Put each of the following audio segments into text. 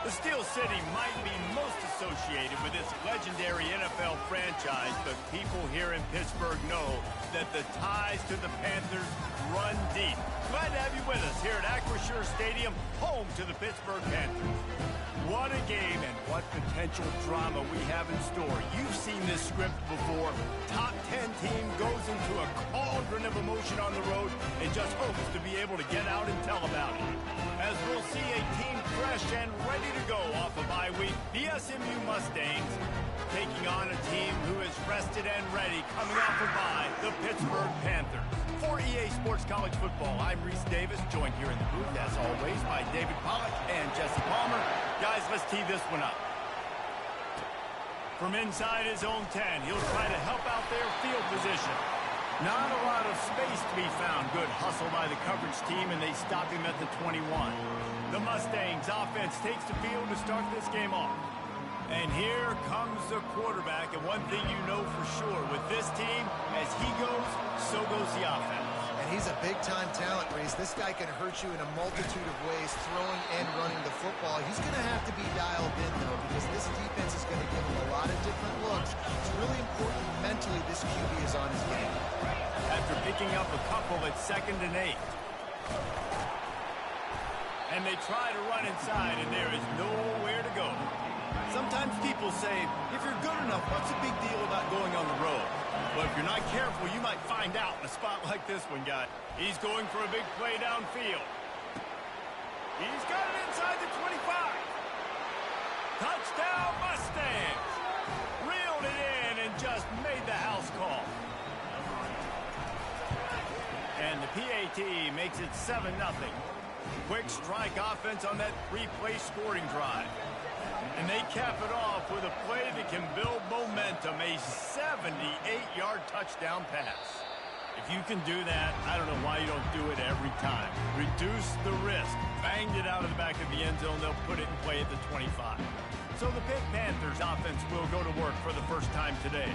The Steel City might be most associated with this legendary NFL franchise, but people here in Pittsburgh know that the ties to the Panthers run deep. Glad to have you with us here at Acrisure Stadium, home to the Pittsburgh Panthers. What a game and what potential drama we have in store. You've seen this script before. Top 10 team goes into a cauldron of emotion on the road and just hopes to be able to get out and tell about it. As we'll see a team fresh and ready to go off a bye week, the SMU Mustangs taking on a team who is rested and ready coming off a bye, the Pittsburgh Panthers. For EA Sports College Football, I'm Reese Davis, joined here in the booth, as always, by David Pollack and Jesse Palmer. Guys, let's tee this one up. From inside his own 10, he'll try to help out their field position. Not a lot of space to be found. Good hustle by the coverage team, and they stop him at the 21. The Mustangs offense takes the field to start this game off. And here comes the quarterback, and one thing you know for sure, with this team, as he goes, so goes the offense. And he's a big-time talent, Reese. This guy can hurt you in a multitude of ways, throwing and running the football. He's going to have to be dialed in, though, because this defense is going to give him a lot of different looks. It's really important mentally this QB is on his game. After picking up a couple at 2nd and 8. And they try to run inside, and there is nowhere to go. Sometimes people say, if you're good enough, what's the big deal about going on the road? Well, if you're not careful, you might find out in a spot like this one, guy. He's going for a big play downfield. He's got it inside the 25. Touchdown, Mustangs! Reeled it in and just made the house call. And the PAT makes it 7-0. Quick strike offense on that 3-play scoring drive. And they cap it off with a play that can build momentum, a 78-yard touchdown pass. If you can do that, I don't know why you don't do it every time. Reduce the risk. Banged it out of the back of the end zone. They'll put it in play at the 25. So the Pitt Panthers offense will go to work for the first time today.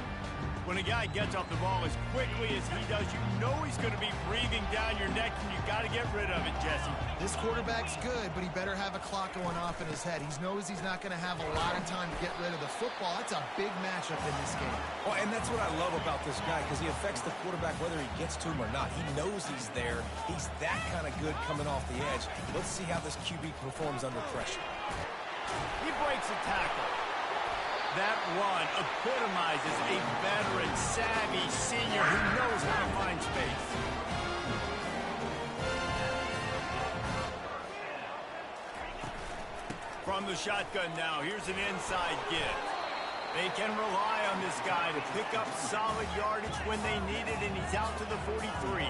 When a guy gets off the ball as quickly as he does, you know he's going to be breathing down your neck, and you got to get rid of it, Jesse. This quarterback's good, but he better have a clock going off in his head. He knows he's not going to have a lot of time to get rid of the football. That's a big matchup in this game. Well, and that's what I love about this guy, because he affects the quarterback whether he gets to him or not. He knows he's there. He's that kind of good coming off the edge. Let's see how this QB performs under pressure. He breaks a tackle. That run epitomizes a veteran, savvy senior who knows how to find space. From the shotgun now, here's an inside give. They can rely on this guy to pick up solid yardage when they need it, and he's out to the 43.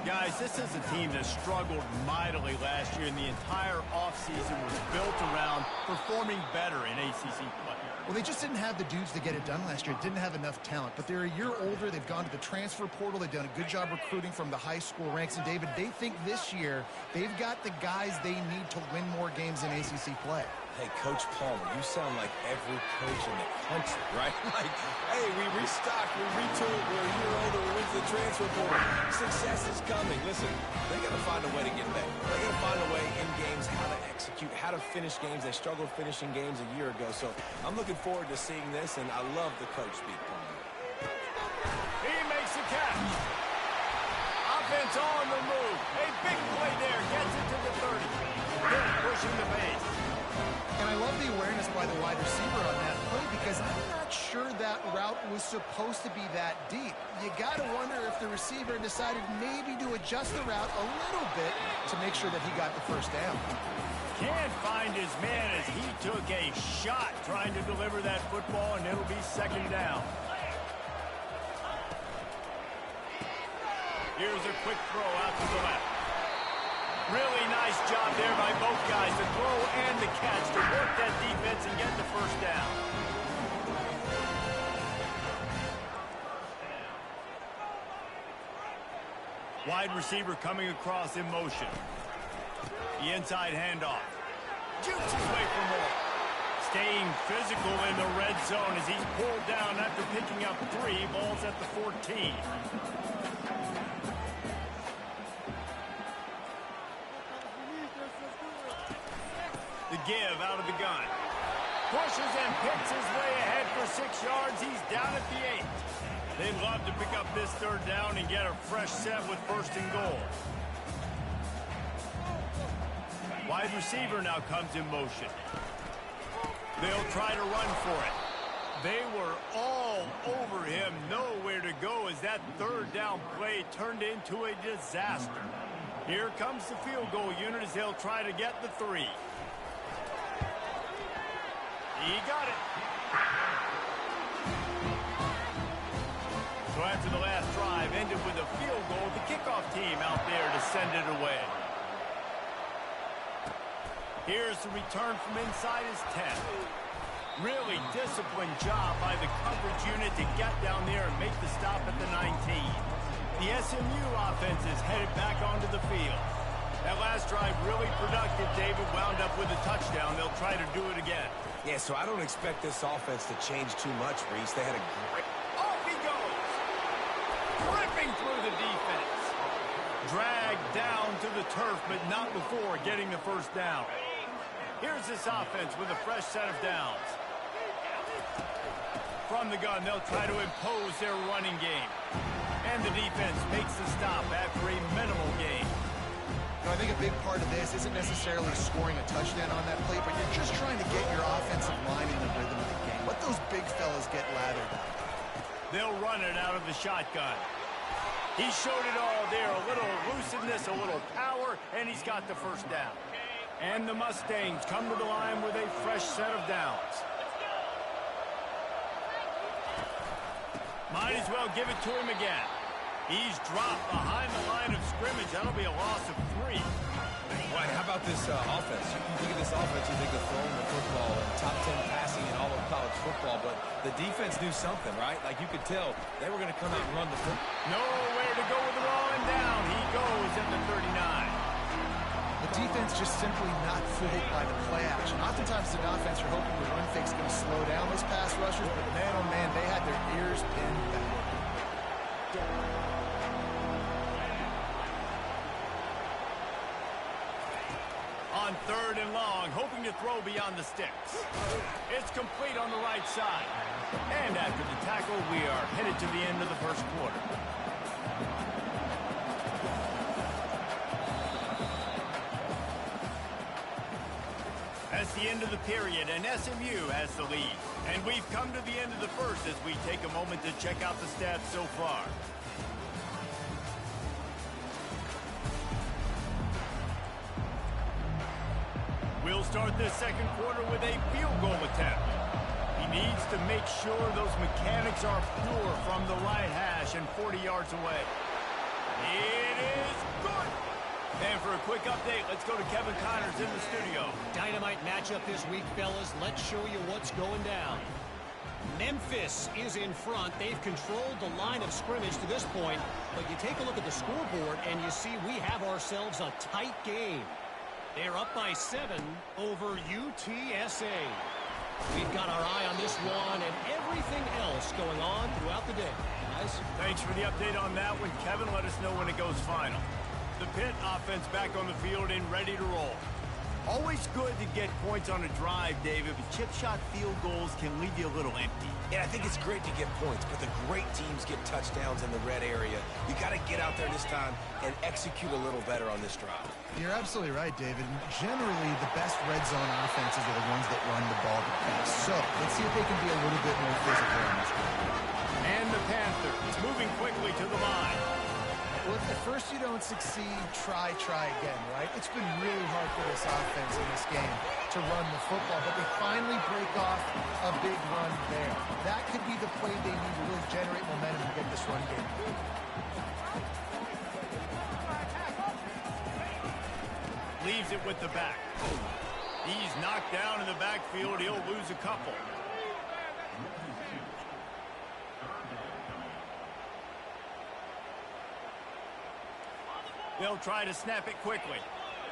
Guys, this is a team that struggled mightily last year, and the entire offseason was built around performing better in ACC play. Well, they just didn't have the dudes to get it done last year. Didn't have enough talent. But they're a year older. They've gone to the transfer portal. They've done a good job recruiting from the high school ranks. And, David, they think this year they've got the guys they need to win more games in ACC play. Hey, Coach Palmer, you sound like every coach in the country, right? Like, hey, we restocked, we retooled, we're a year older, we went to the transfer portal. Success is coming. Listen, they got to find a way to get better. They got to find a way in games how to execute, how to finish games. They struggled finishing games a year ago. So I'm looking forward to seeing this, and I love the coach speak, Palmer. He makes the catch. Offense on the move. A big play there. Gets it to the 30. Pitt pushing the base. And I love the awareness by the wide receiver on that play, because I'm not sure that route was supposed to be that deep. You got to wonder if the receiver decided maybe to adjust the route a little bit to make sure that he got the first down. Can't find his man as he took a shot trying to deliver that football, and it'll be 2nd down. Here's a quick throw out to the left. Really nice job there by both guys, the throw and the catch, to work that defense and get the first down. Wide receiver coming across in motion. The inside handoff. Jukes his way for more. Staying physical in the red zone as he's pulled down after picking up 3. Balls at the 14. The give out of the gun. Pushes and picks his way ahead for 6 yards. He's down at the 8. They'd love to pick up this third down and get a fresh set with first and goal. Wide receiver now comes in motion. They'll try to run for it. They were all over him. Nowhere to go as that third down play turned into a disaster. Here comes the field goal unit as they'll try to get the 3. He got it. So after the last drive ended with a field goal, the kickoff team out there to send it away. Here's the return from inside his 10. Really disciplined job by the coverage unit to get down there and make the stop at the 19. The SMU offense is headed back onto the field. That last drive really productive. David wound up with a touchdown. They'll try to do it again. Yeah, so I don't expect this offense to change too much, Reese. They had a great... Off he goes! Ripping through the defense. Dragged down to the turf, but not before getting the first down. Here's this offense with a fresh set of downs. From the gun, they'll try to impose their running game. And the defense makes the stop after a minimal gain. I think a big part of this isn't necessarily scoring a touchdown on that play, but you're just trying to get your offensive line in the rhythm of the game. Let those big fellas get lathered up. They'll run it out of the shotgun. He showed it all there. A little elusiveness, a little power, and he's got the first down. And the Mustangs come to the line with a fresh set of downs. Might as well give it to him again. He's dropped behind the line of scrimmage. That'll be a loss of 3. Right, how about this offense? You think of this offense, you think of throwing the football and top 10 passing in all of college football, but the defense knew something, right? Like you could tell they were going to come out and run the football. Nowhere to go with the ball, and down he goes at the 39. The defense just simply not fooled by the play action. Oftentimes, the offense are hoping the run fake's going to slow down those pass rushers, but man, oh man, they had their ears pinned back. On third and long, hoping to throw beyond the sticks. It's complete on the right side. And after the tackle, we are headed to the end of the first quarter. That's the end of the period, and SMU has the lead. And we've come to the end of the first as we take a moment to check out the stats so far. We'll start this second quarter with a field goal attempt. He needs to make sure those mechanics are pure from the right hash and 40 yards away. It is good. And for a quick update, let's go to Kevin Connors in the studio. Dynamite matchup this week, fellas. Let's show you what's going down. Memphis is in front. They've controlled the line of scrimmage to this point, but you take a look at the scoreboard and you see we have ourselves a tight game. They're up by 7 over UTSA. We've got our eye on this one and everything else going on throughout the day. Guys, thanks for the update on that one, Kevin. Let us know when it goes final. The Pitt offense back on the field and ready to roll. Always good to get points on a drive, David, but chip shot field goals can leave you a little empty. Yeah, I think it's great to get points, but the great teams get touchdowns in the red area. You got to get out there this time and execute a little better on this drive. You're absolutely right, David. Generally, the best red zone offenses are the ones that run the ball the best. So, let's see if they can be a little bit more physical on this one. And the Panthers moving quickly to the line. Well, if at first you don't succeed, try again, right? It's been really hard for this offense in this game to run the football, but they finally break off a big run there. That could be the play they need to really generate momentum to get this run game. Leaves it with the back. He's knocked down in the backfield. He'll lose a couple. They'll try to snap it quickly.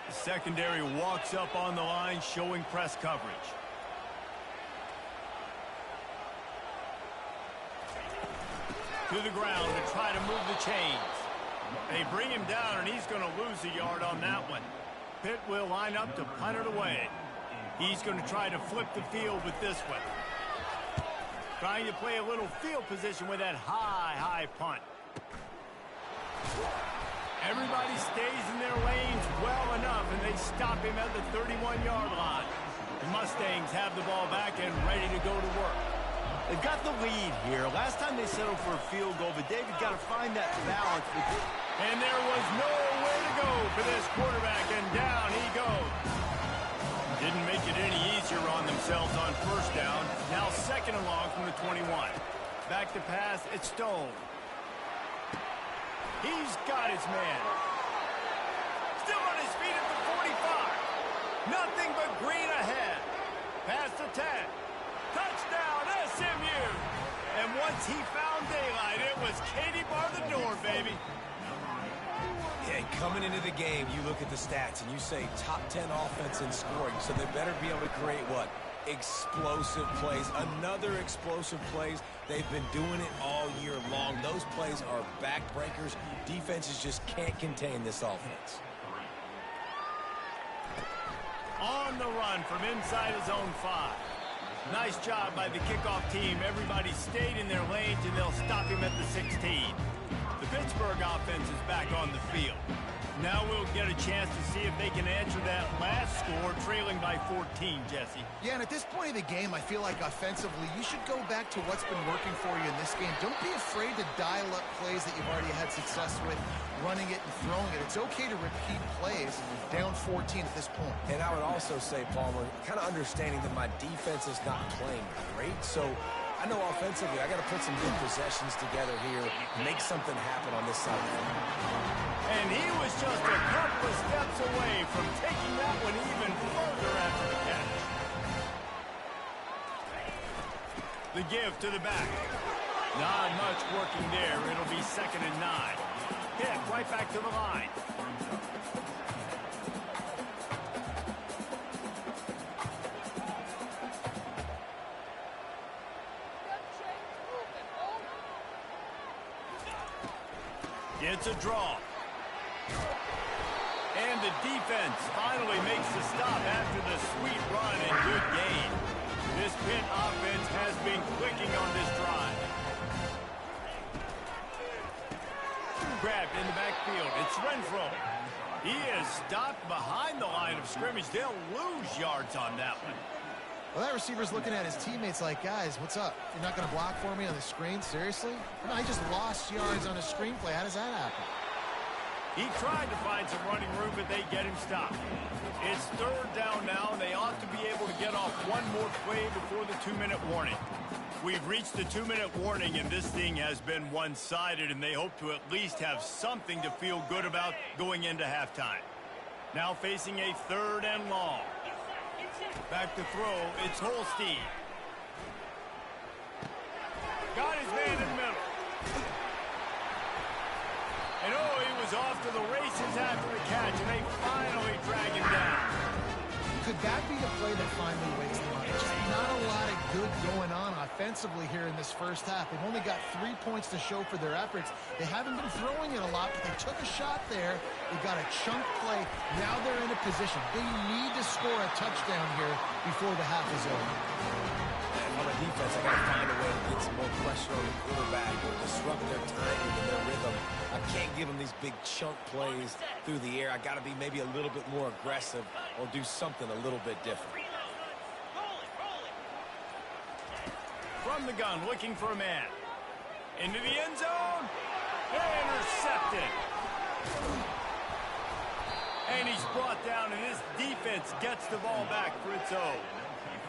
The secondary walks up on the line, showing press coverage. To the ground to try to move the chains. They bring him down, and he's going to lose a yard on that one. Pitt will line up to punt it away. He's going to try to flip the field with this one. Trying to play a little field position with that high punt. Everybody stays in their lanes well enough, and they stop him at the 31-yard line. The Mustangs have the ball back and ready to go to work. They've got the lead here. Last time they settled for a field goal, but David got to find that balance. And there was nowhere to go for this quarterback, and down he goes. Didn't make it any easier on themselves on first down. Now second and long from the 21. Back to pass, it's Stone. He's got his man. Still on his feet at the 45. Nothing but green ahead. Past the 10. Touchdown, SMU. And once he found daylight, it was Katie bar the door, baby. Yeah, coming into the game, you look at the stats and you say top 10 offense in scoring, so they better be able to create what? Explosive plays. Another explosive plays. They've been doing it all year long. Those plays are backbreakers. Defenses just can't contain this offense. On the run from inside his own 5. Nice job by the kickoff team. Everybody stayed in their lanes, and they'll stop him at the 16. The Pittsburgh offense is back on the field. Now we'll get a chance to see if they can answer that last score, trailing by 14, Jesse. Yeah, and at this point of the game, I feel like offensively, you should go back to what's been working for you in this game. Don't be afraid to dial up plays that you've already had success with, running it and throwing it. It's okay to repeat plays down 14 at this point. And I would also say, Palmer, kind of understanding that my defense is not playing great, so I know offensively I got to put some good possessions together here, make something happen on this side of the field. And he was just a couple of steps away from taking that one even further after the catch. The give to the back. Not much working there. It'll be 2nd and 9. Hit right back to the line. It's a draw. And the defense finally makes the stop after the sweet run and good gain. This Pitt offense has been clicking on this drive. Grabbed in the backfield. It's Renfro. He is stopped behind the line of scrimmage. They'll lose yards on that one. Well, that receiver's looking at his teammates like, guys, what's up? You're not going to block for me on the screen? Seriously? No, I just lost yards on a screen play. How does that happen? He tried to find some running room, but they get him stopped. It's 3rd down now, and they ought to be able to get off one more play before the 2-minute warning. We've reached the 2-minute warning, and this thing has been one-sided, and they hope to at least have something to feel good about going into halftime. Now facing a 3rd and long. Back to throw, it's Holstein. Got his man in the middle. And oh, he was off to the races after the catch, and they finally drag him down. Could that be the play that finally wakes them up? Just not a lot of good going on offensively here in this first half. They've only got 3 points to show for their efforts. They haven't been throwing it a lot, but they took a shot there. They got a chunk play. Now they're in a position. They need to score a touchdown here before the half is over. On the defense, I got to find a way to get some more pressure on the quarterback or disrupt their timing and their rhythm. I can't give them these big chunk plays through the air. I got to be maybe a little bit more aggressive or do something a little bit different. From the gun, looking for a man. Into the end zone. Intercepted. And he's brought down, and his defense gets the ball back for its own.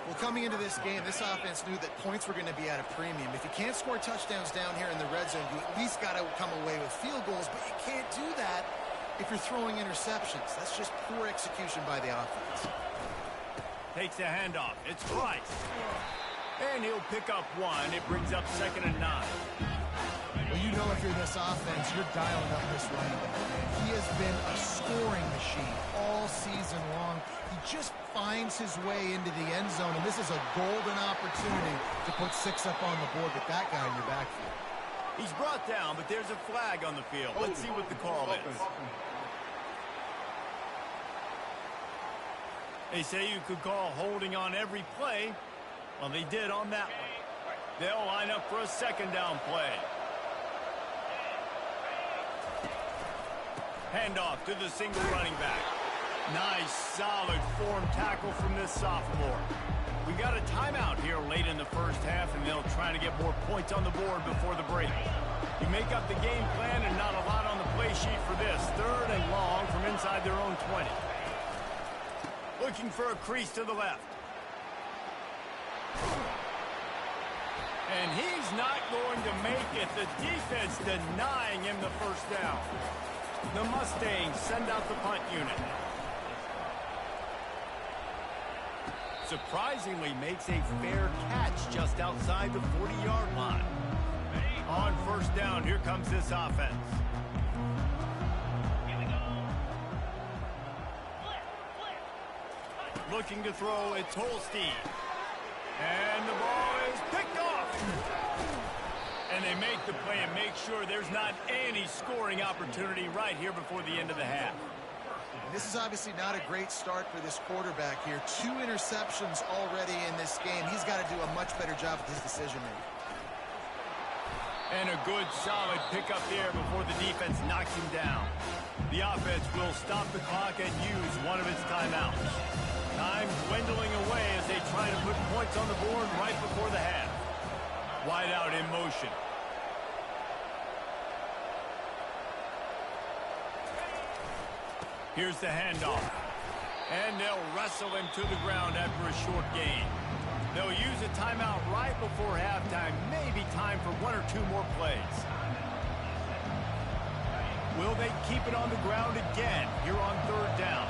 Well, coming into this game, this offense knew that points were going to be at a premium. If you can't score touchdowns down here in the red zone, you at least got to come away with field goals, but you can't do that if you're throwing interceptions. That's just poor execution by the offense. Takes the handoff. It's Price. And he'll pick up 1. It brings up 2nd and 9. Well, you know if you're this offense, you're dialing up this running back. He has been a scoring machine all season long. He just finds his way into the end zone, and this is a golden opportunity to put 6 up on the board with that guy in your backfield. He's brought down, but there's a flag on the field. Let's see what the call is. They say you could call holding on every play. Well, they did on that one. They'll line up for a second down play. Handoff to the single running back. Nice, solid form tackle from this sophomore. We got a timeout here late in the first half, and they'll try to get more points on the board before the break. You make up the game plan and not a lot on the play sheet for this. Third and long from inside their own 20. Looking for a crease to the left. And he's not going to make it. The defense denying him the first down. The Mustangs send out the punt unit. Surprisingly makes a fair catch just outside the 40-yard line. On first down, here comes this offense. Looking to throw, it's Holstein. And the ball is picked off. And they make the play and make sure there's not any scoring opportunity right here before the end of the half. This is obviously not a great start for this quarterback here. 2 interceptions already in this game. He's got to do a much better job with his decision-making. And a good, solid pickup there before the defense knocks him down. The offense will stop the clock and use one of its timeouts. Time dwindling away as they try to put points on the board right before the half. Wide out in motion. Here's the handoff. And they'll wrestle him to the ground after a short gain. They'll use a timeout right before halftime. Maybe time for 1 or 2 more plays. Will they keep it on the ground again here on third down?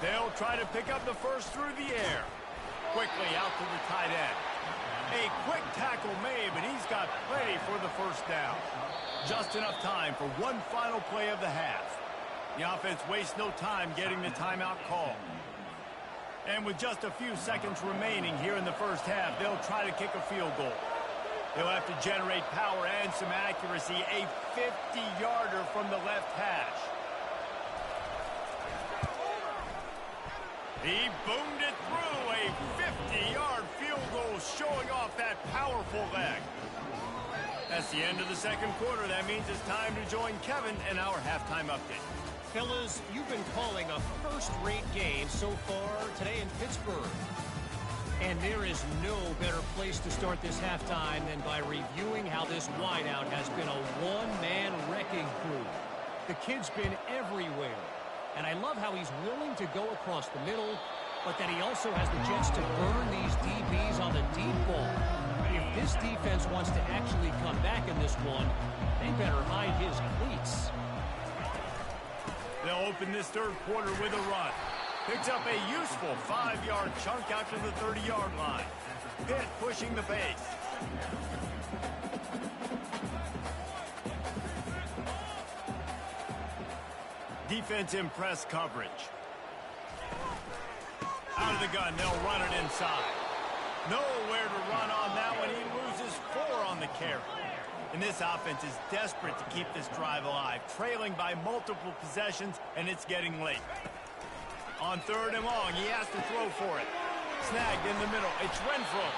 They'll try to pick up the first through the air. Quickly out to the tight end. A quick tackle made, but he's got plenty for the first down. Just enough time for one final play of the half. The offense wastes no time getting the timeout call. And with just a few seconds remaining here in the first half, they'll try to kick a field goal. They'll have to generate power and some accuracy. A 50-yarder from the left hash. He boomed it through. A 50-yard field goal showing off that powerful leg. That's the end of the second quarter. That means it's time to join Kevin in our halftime update. Fellas, you've been calling a first-rate game so far today in Pittsburgh. And there is no better place to start this halftime than by reviewing how this wideout has been a one-man wrecking crew. The kid's been everywhere. And I love how he's willing to go across the middle, but that he also has the jets to burn these DBs on the deep ball. If this defense wants to actually come back in this one, they better hide his cleats. They'll open this third quarter with a run. Picks up a useful 5-yard chunk out to the 30-yard line. Pitt pushing the pace. Defense in press coverage. Out of the gun, they'll run it inside. Nowhere to run on that one. He loses 4 on the carry. And this offense is desperate to keep this drive alive, trailing by multiple possessions, and it's getting late. On third and long, he has to throw for it. Snagged in the middle. It's Renfro.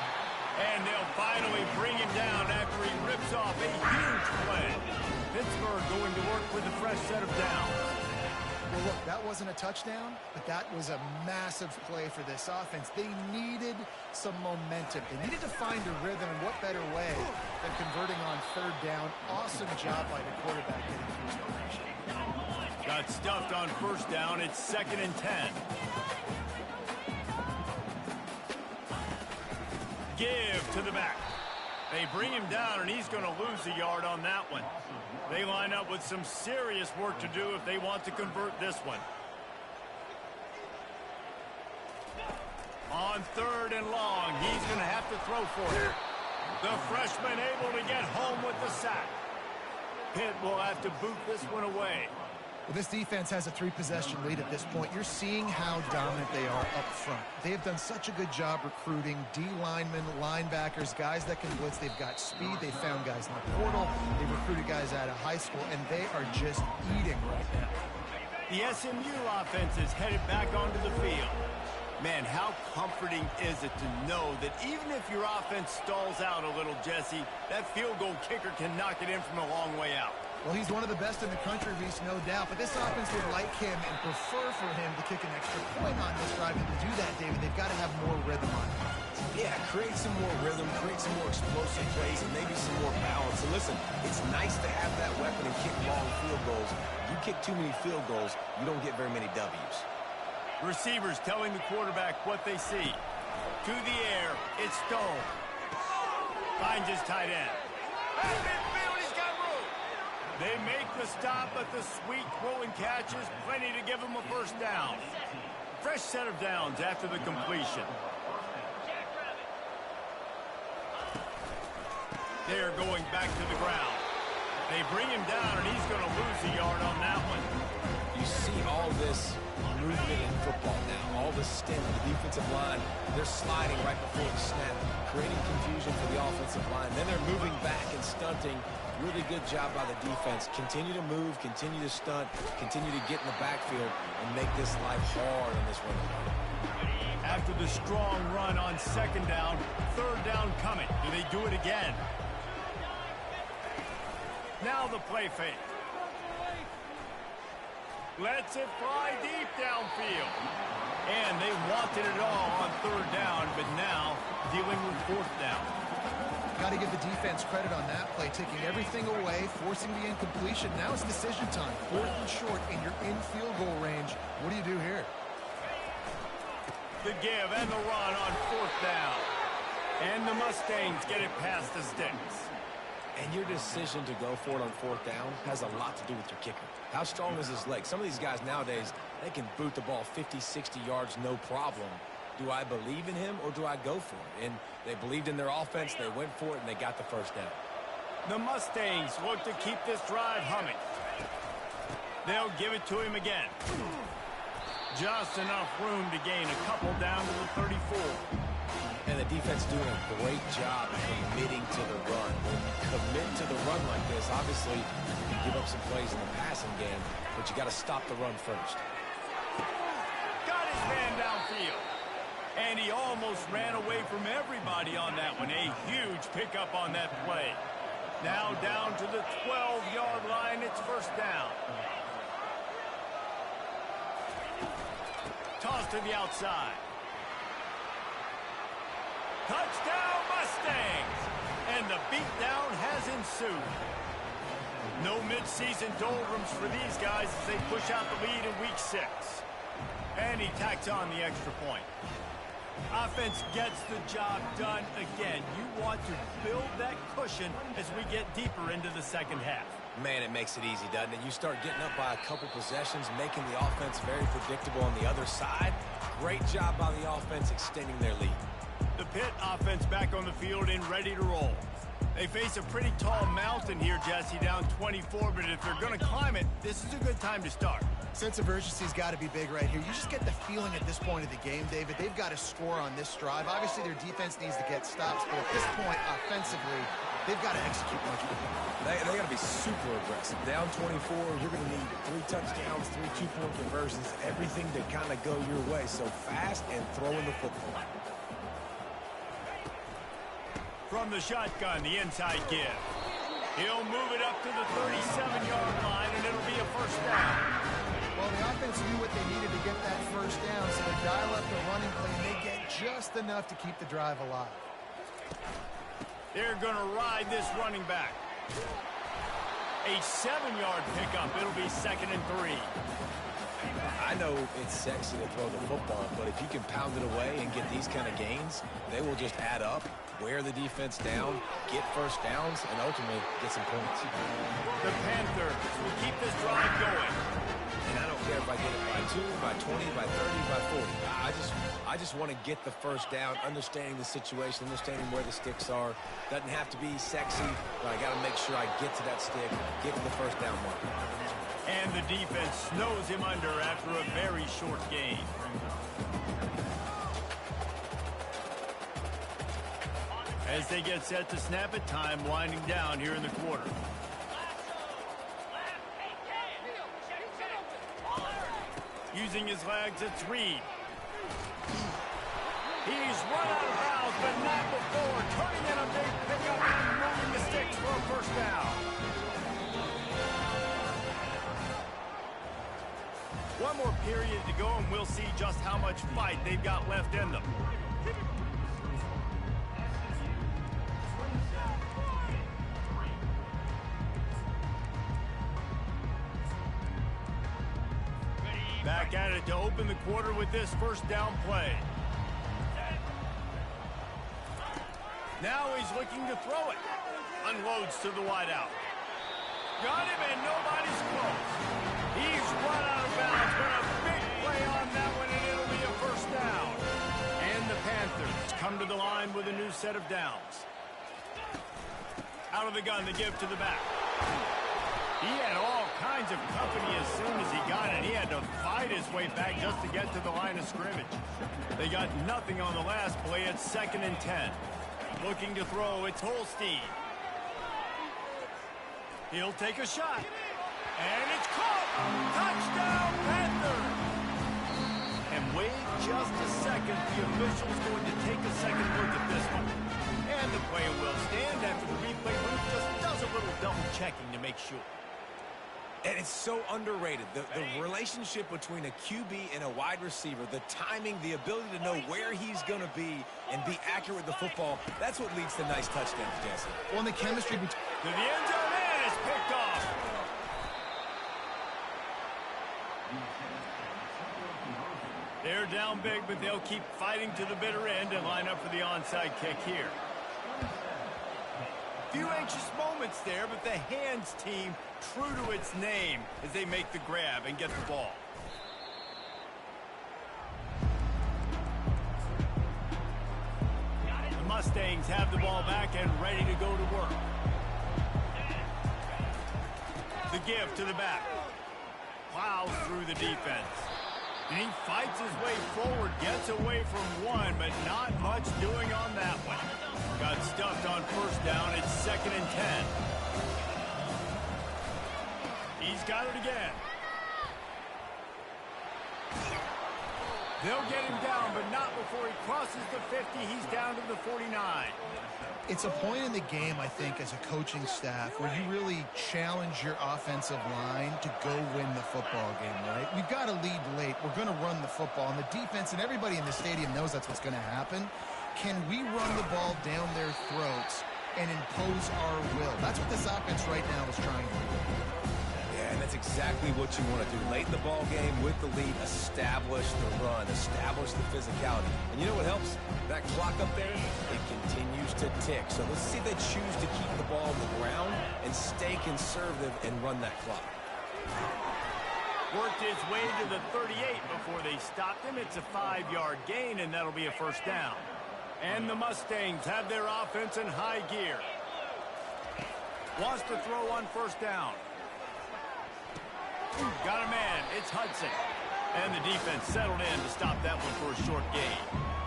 And they'll finally bring him down after he rips off a huge play. Pittsburgh going to work with a fresh set of downs. Well, look, that wasn't a touchdown, but that was a massive play for this offense. They needed some momentum. They needed to find a rhythm, and what better way than converting on third down. Awesome job by the quarterback getting through his formation. Got stuffed on first down. It's 2nd and 10. Give to the back. They bring him down, and he's going to lose a yard on that one. They line up with some serious work to do if they want to convert this one. On third and long, he's going to have to throw for it. The freshman able to get home with the sack. Pitt will have to boot this one away. Well, this defense has a 3-possession lead at this point. You're seeing how dominant they are up front. They have done such a good job recruiting D linemen, linebackers, guys that can blitz. They've got speed. They found guys in the portal. They've recruited guys out of high school, and they are just eating right now. The SMU offense is headed back onto the field. Man, how comforting is it to know that even if your offense stalls out a little, Jesse, that field goal kicker can knock it in from a long way out. Well, he's one of the best in the country, Reese, no doubt. But this offense would like him and prefer for him to kick an extra point on this drive. And to do that, David, they've got to have more rhythm on offense. Yeah, create some more rhythm, create some more explosive plays, and maybe some more balance. And listen, it's nice to have that weapon and kick long field goals. You kick too many field goals, you don't get very many W's. Receivers telling the quarterback what they see. To the air, it's Stone. Finds his tight end. They make the stop, but the sweet rolling catch is plenty to give them a first down. Fresh set of downs after the completion. They're going back to the ground. They bring him down, and he's going to lose a yard on that one. You see all this movement in football now. All the stint of the defensive line. They're sliding right before the snap, creating confusion for the offensive line. Then they're moving back and stunting. Really good job by the defense. Continue to move, continue to stunt, continue to get in the backfield, and make this life hard on this running play. After the strong run on second down, third down coming. Do they do it again? Now the play fake. Lets it fly deep downfield. And they wanted it all on third down, but now dealing with fourth down. Got to give the defense credit on that play, taking everything away, forcing the incompletion. Now it's decision time. 4th and short, and you're in field goal range. What do you do here? The give and the run on fourth down. And the Mustangs get it past the sticks. And your decision to go for it on fourth down has a lot to do with your kicker. How strong is his leg? Some of these guys nowadays, they can boot the ball 50, 60 yards, no problem. Do I believe in him or do I go for it? And they believed in their offense, they went for it, and they got the first down. The Mustangs look to keep this drive humming. They'll give it to him again. Just enough room to gain a couple down to the 34. And the defense doing a great job committing to the run. When you commit to the run like this, obviously you give up some plays in the passing game, but you got to stop the run first. Got his man downfield. And he almost ran away from everybody on that one. A huge pickup on that play. Now down to the 12-yard line. It's first down. Toss to the outside. Touchdown, Mustangs! And the beatdown has ensued. No mid-season doldrums for these guys as they push out the lead in week 6. And he tacks on the extra point. Offense gets the job done again. You want to build that cushion as we get deeper into the second half. Man, it makes it easy, doesn't it? You start getting up by a couple possessions, making the offense very predictable on the other side. Great job by the offense extending their lead. The Pitt offense back on the field and ready to roll. They face a pretty tall mountain here, Jesse, down 24, but if they're going to climb it, this is a good time to start. Sense of urgency's got to be big right here. You just get the feeling at this point of the game, David, they've got to score on this drive. Obviously, their defense needs to get stops, but at this point, offensively, they've got to execute much better. They got to be super aggressive. Down 24, you're going to need 3 touchdowns, 3 two-point conversions, everything to kind of go your way. So fast and throwing the football. From the shotgun, the inside give. He'll move it up to the 37-yard line, and it'll be a first down. Well, the offense knew what they needed to get that first down, so they dial up the running play, and they get just enough to keep the drive alive. They're going to ride this running back. A 7-yard pickup. It'll be 2nd and 3. I know it's sexy to throw the football, but if you can pound it away and get these kind of gains, they will just add up, wear the defense down, get first downs, and ultimately get some points. The Panthers will keep this drive going. And I don't care if I get it by 2, by 20, by 30, by 40. I just want to get the first down, understanding the situation, understanding where the sticks are. Doesn't have to be sexy, but I got to make sure I get to that stick, get to the first down mark. And the defense snows him under after a very short game. As they get set to snap it, time winding down here in the quarter. Using his legs, it's Reed. He's run out of bounds, but not before turning in a big pickup and moving the sticks for a first down. One more period to go, and we'll see just how much fight they've got left in them. Back at it to open the quarter with this first down play. Now he's looking to throw it. Unloads to the wideout. Got him, and nobody's close. He's run out of bounds, but a big play on that one, and it'll be a first down. And the Panthers come to the line with a new set of downs. Out of the gun, the give to the back. He had all kinds of company as soon as he got it. He had to fight his way back just to get to the line of scrimmage. They got nothing on the last play. It's 2nd and 10. Looking to throw, it's Holstein. He'll take a shot. And it's caught! Touchdown, Panthers! And wait just a second. The official's going to take a second look at this one. And the play will stand after the replay booth just does a little double checking to make sure. And it's so underrated. The relationship between a QB and a wide receiver, the timing, the ability to know where he's going to be and be accurate with the football, that's what leads to nice touchdowns, Jesse. Well, and the chemistry between... To the end zone, and it's picked off. They're down big, but they'll keep fighting to the bitter end and line up for the onside kick here. Few anxious moments there, but the hands team true to its name as they make the grab and get the ball. The Mustangs have the ball back and ready to go to work. The give to the back. Plows through the defense. And he fights his way forward, gets away from one, but not much doing on that one. Got stuffed on first down. It's 2nd and 10. He's got it again. They'll get him down, but not before he crosses the 50. He's down to the 49. It's a point in the game, I think, as a coaching staff where you really challenge your offensive line to go win the football game, right? We've got to lead late. We're going to run the football. And the defense and everybody in the stadium knows that's what's going to happen. Can we run the ball down their throats and impose our will? That's what this offense right now is trying to do. Yeah, and that's exactly what you want to do. Late in the ball game with the lead, establish the run, establish the physicality. And you know what helps? That clock up there, it continues to tick. So let's see if they choose to keep the ball on the ground and stay conservative and run that clock. Worked his way to the 38 before they stopped him. It's a 5-yard gain, and that'll be a first down. And the Mustangs have their offense in high gear. Wants to throw on first down. Got a man. It's Hudson. And the defense settled in to stop that one for a short gain.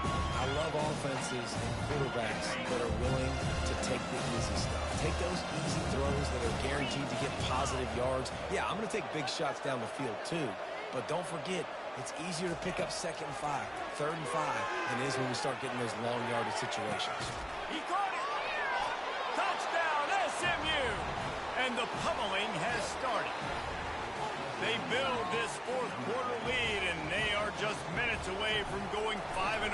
I love offenses and quarterbacks that are willing to take the easy stuff. Take those easy throws that are guaranteed to get positive yards. Yeah, I'm going to take big shots down the field too. But don't forget, it's easier to pick up 2nd and 5, 3rd and 5 than it is when we start getting those long yardage situations. He caught it! Touchdown, SMU! And the pummeling has started. They build this 4th quarter lead, and they are just minutes away from going 5-0.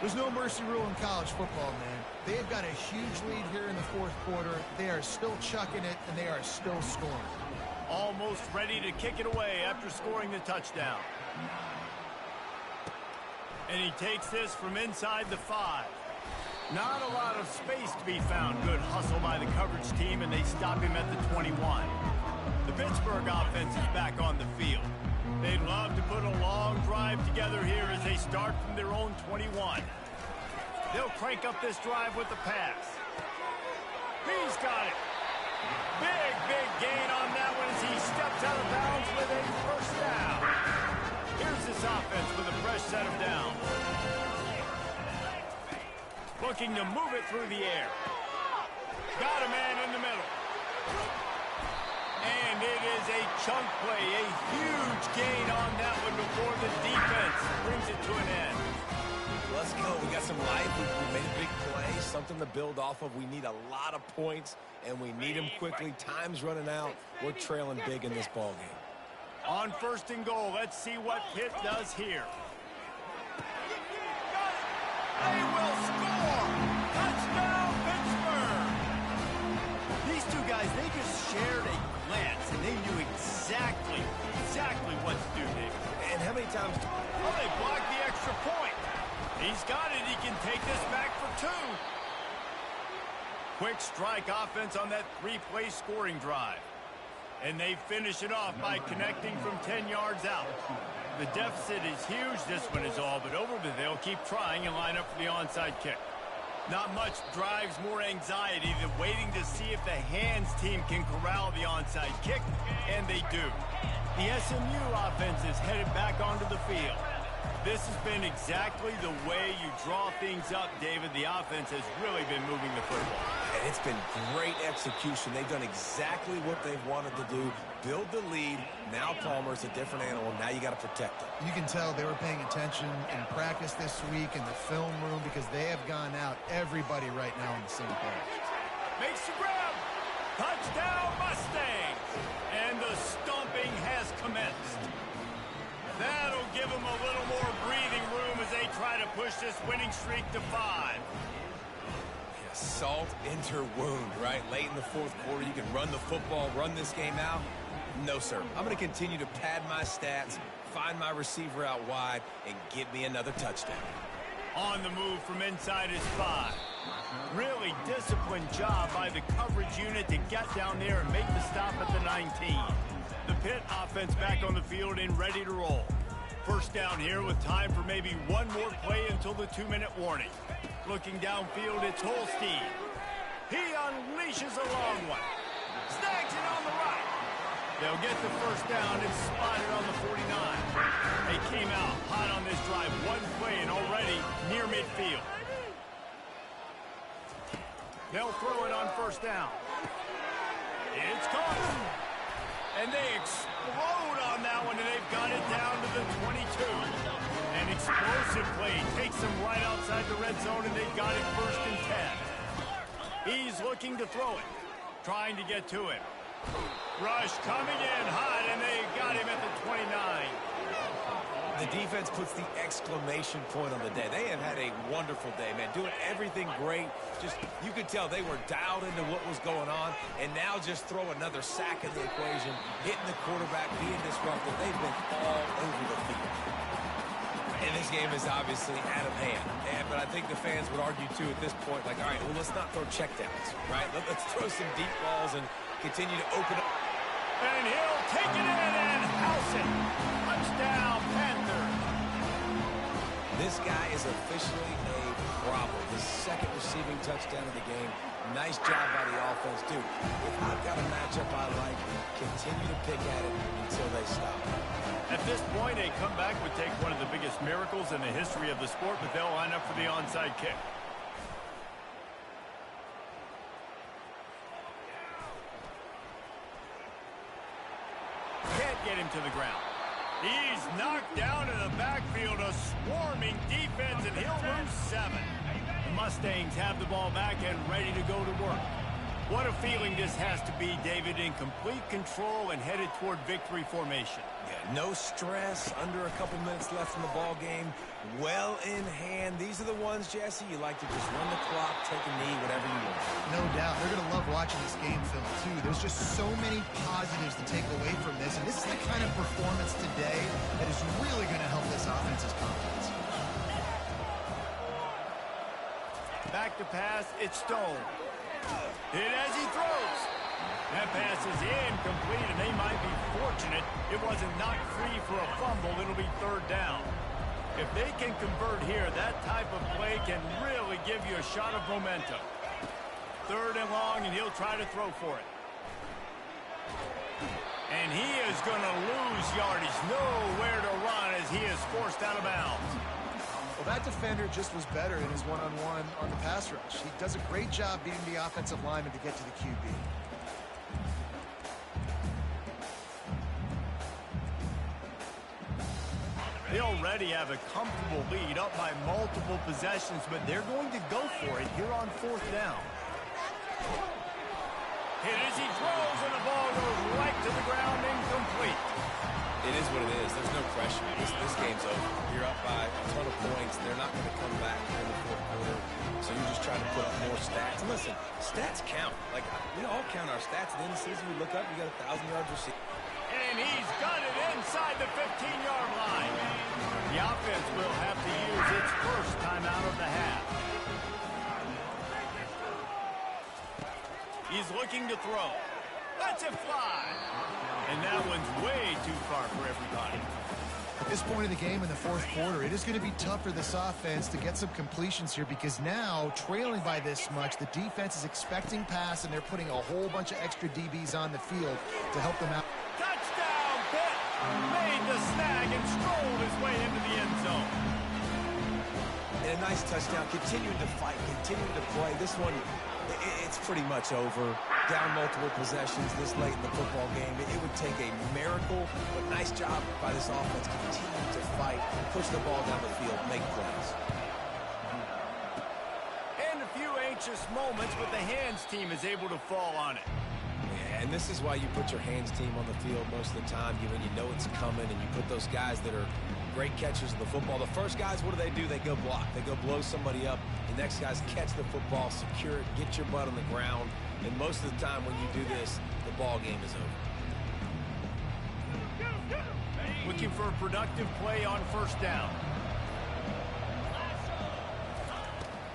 There's no mercy rule in college football, man. They've got a huge lead here in the 4th quarter. They are still chucking it, and they are still scoring. Almost ready to kick it away after scoring the touchdown. And he takes this from inside the 5. Not a lot of space to be found. Good hustle by the coverage team, and they stop him at the 21. The Pittsburgh offense is back on the field. They'd love to put a long drive together here as they start from their own 21. They'll crank up this drive with the pass. He's got it. Big gain on that one as he steps out of bounds with a first down. Here's this offense with a fresh set of downs. Looking to move it through the air. Got a man in the middle. And it is a chunk play, a huge gain on that one before the defense brings it to an end. Let's go. We got some life. We made a big play, something to build off of. We need a lot of points, and we need them quickly. Time's running out. We're trailing big in this ballgame. On 1st and goal, let's see what Pitt does here. They will score! Touchdown, Pittsburgh! These two guys, they just shared a glance, and they knew exactly what to do, David. And how many times... Oh, they blocked the extra point. He's got it. He can take this back for 2. Quick strike offense on that 3-play scoring drive. And they finish it off by connecting from 10 yards out. The deficit is huge. This one is all but over, but they'll keep trying and line up for the onside kick. Not much drives more anxiety than waiting to see if the hands team can corral the onside kick, and they do. The SMU offense is headed back onto the field. This has been exactly the way you draw things up, David. The offense has really been moving the football. And it's been great execution. They've done exactly what they've wanted to do. Build the lead. Now Palmer's a different animal. Now you got to protect him. You can tell they were paying attention in practice this week in the film room because they have gone out everybody right now on the same page. Makes the grab. Touchdown, Mustangs. And the stomping has commenced. That'll give them a little more breathing room as they try to push this winning streak to 5. Yeah, salt into wound, right? Late in the 4th quarter, you can run the football, run this game out. No, sir. I'm going to continue to pad my stats, find my receiver out wide, and get me another touchdown. On the move from inside his 5. Really disciplined job by the coverage unit to get down there and make the stop at the 19. The Pitt offense back on the field and ready to roll. First down here with time for maybe one more play until the 2-minute warning. Looking downfield, it's Holstein. He unleashes a long one. Snags it on the right. They'll get the first down and spot it on the 49. They came out hot on this drive. One play and already near midfield. They'll throw it on first down. It's caught. And they explode on that one, and they've got it down to the 22. An explosive play takes them right outside the red zone, and they've got it 1st and 10. He's looking to throw it, trying to get to it. Rush coming in hot, and they got him at the 29. The defense puts the exclamation point on the day. They have had a wonderful day, man. Doing everything great. Just, you could tell they were dialed into what was going on. And now just throw another sack in the equation. Hitting the quarterback, being disruptive. They've been all over the field. And this game is obviously out of hand. But I think the fans would argue, too, at this point, like, all right, well, let's not throw checkdowns, right? Let's throw some deep balls and continue to open up. And he'll take it in and house it. Touchdown, Panthers. This guy is officially a problem. His 2nd receiving touchdown of the game. Nice job by the offense. Dude, if I've got a matchup I like, continue to pick at it until they stop. At this point, a comeback would take one of the biggest miracles in the history of the sport, but they'll line up for the onside kick. Can't get him to the ground. He's knocked down in the backfield, a swarming defense, and he'll lose 7. The Mustangs have the ball back and ready to go to work. What a feeling this has to be, David, in complete control and headed toward victory formation. Yeah, no stress, under a couple minutes left in the ball game, well in hand. These are the ones, Jesse, you like to just run the clock, take a knee, whatever you want. No doubt. They're going to love watching this game film, too. There's just so many positives to take away from this, and this is the kind of performance today that is really going to help this offense's confidence. Back to pass, it's Stone. Hit as he throws. That pass is incomplete, and they might be fortunate it wasn't knocked free for a fumble. It'll be third down. If they can convert here, that type of play can really give you a shot of momentum. Third and long, and he'll try to throw for it. And he is going to lose yardage. Nowhere to run as he is forced out of bounds. Well, that defender just was better in his one-on-one on the pass rush. He does a great job beating the offensive lineman to get to the QB. They already have a comfortable lead up by multiple possessions, but they're going to go for it here on fourth down. Hit as he throws, and the ball goes right to the ground, incomplete. It is what it is. There's no pressure. This game's over. You're up by a ton of points. They're not going to come back in the fourth quarter, so you're just trying to put up more stats. And listen, stats count. Like, we all count our stats. At the end of the season, we look up, you got 1,000 yards received. And he's got it inside the 15-yard line. The offense will have to use its first timeout of the half. He's looking to throw. That's a fly. And that one's way too far for everybody. At this point in the game in the fourth quarter, it is going to be tough for this offense to get some completions here because now, trailing by this much, the defense is expecting pass, and they're putting a whole bunch of extra DBs on the field to help them out. Touchdown, Pitt! Made the snag and strolled his way into the end zone. And a nice touchdown, continuing to fight, continuing to play. This one, it's pretty much over. Down multiple possessions this late in the football game. It would take a miracle, but nice job by this offense. Continue to fight, push the ball down the field, make plays. And a few anxious moments, but the hands team is able to fall on it. Yeah, and this is why you put your hands team on the field most of the time. When you know it's coming, and you put those guys that are great catchers of the football. The first guys, what do? They go block. They go blow somebody up. The next guys catch the football, secure it, get your butt on the ground. And most of the time when you do this, the ball game is over. Looking for a productive play on first down.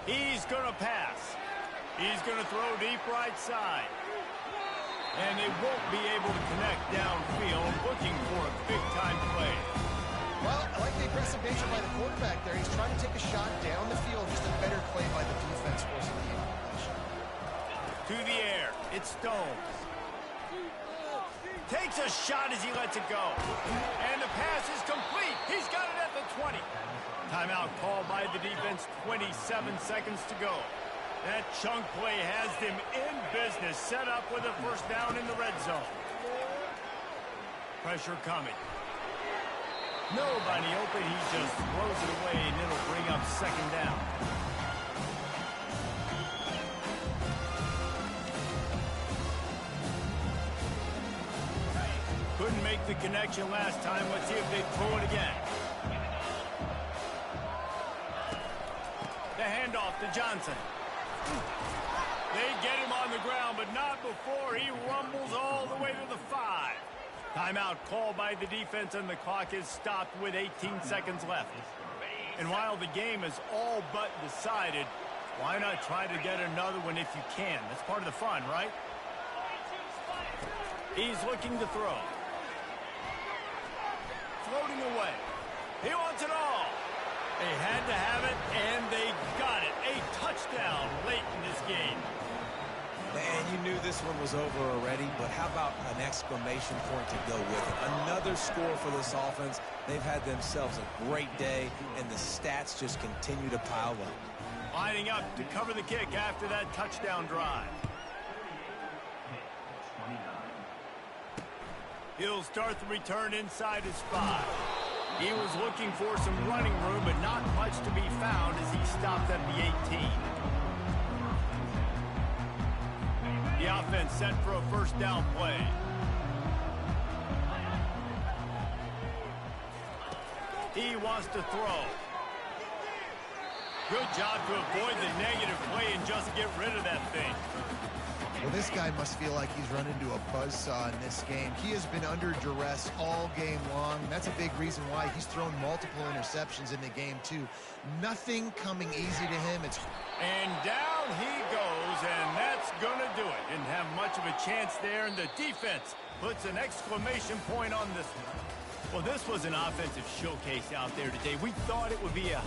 He's going to pass. He's going to throw deep right side. And they won't be able to connect downfield, looking for a big-time play. Well, I like the aggressive nature by the quarterback there. He's trying to take a shot down the field. Just a better play by the defense forcing the incompletion. To the air, it's Stones. Takes a shot as he lets it go. And the pass is complete. He's got it at the 20. Timeout called by the defense, 27 seconds to go. That chunk play has them in business, set up with a first down in the red zone. Pressure coming. Nobody open, he just throws it away, and it'll bring up second down. Couldn't make the connection last time. Let's see if they throw it again. The handoff to Johnson. They get him on the ground, but not before he rumbles all the way to the 5. Timeout called by the defense, and the clock is stopped with 18 seconds left. And while the game is all but decided, why not try to get another one if you can? That's part of the fun, right? He's looking to throw. Floating away. He wants it all. They had to have it, and they got it. A touchdown late in this game. And you knew this one was over already, but how about an exclamation point to go with it? Another score for this offense. They've had themselves a great day, and the stats just continue to pile up. Lining up to cover the kick after that touchdown drive. He'll start the return inside his 5. He was looking for some running room, but not much to be found as he stopped at the 18. The offense set for a first down play. He wants to throw. Good job to avoid the negative play and just get rid of that thing. Well, this guy must feel like he's run into a buzzsaw in this game. He has been under duress all game long. That's a big reason why he's thrown multiple interceptions in the game, too. Nothing coming easy to him. And down he goes, and that's going to do it. Didn't have much of a chance there, and the defense puts an exclamation point on this one. Well, this was an offensive showcase out there today. We thought it would be a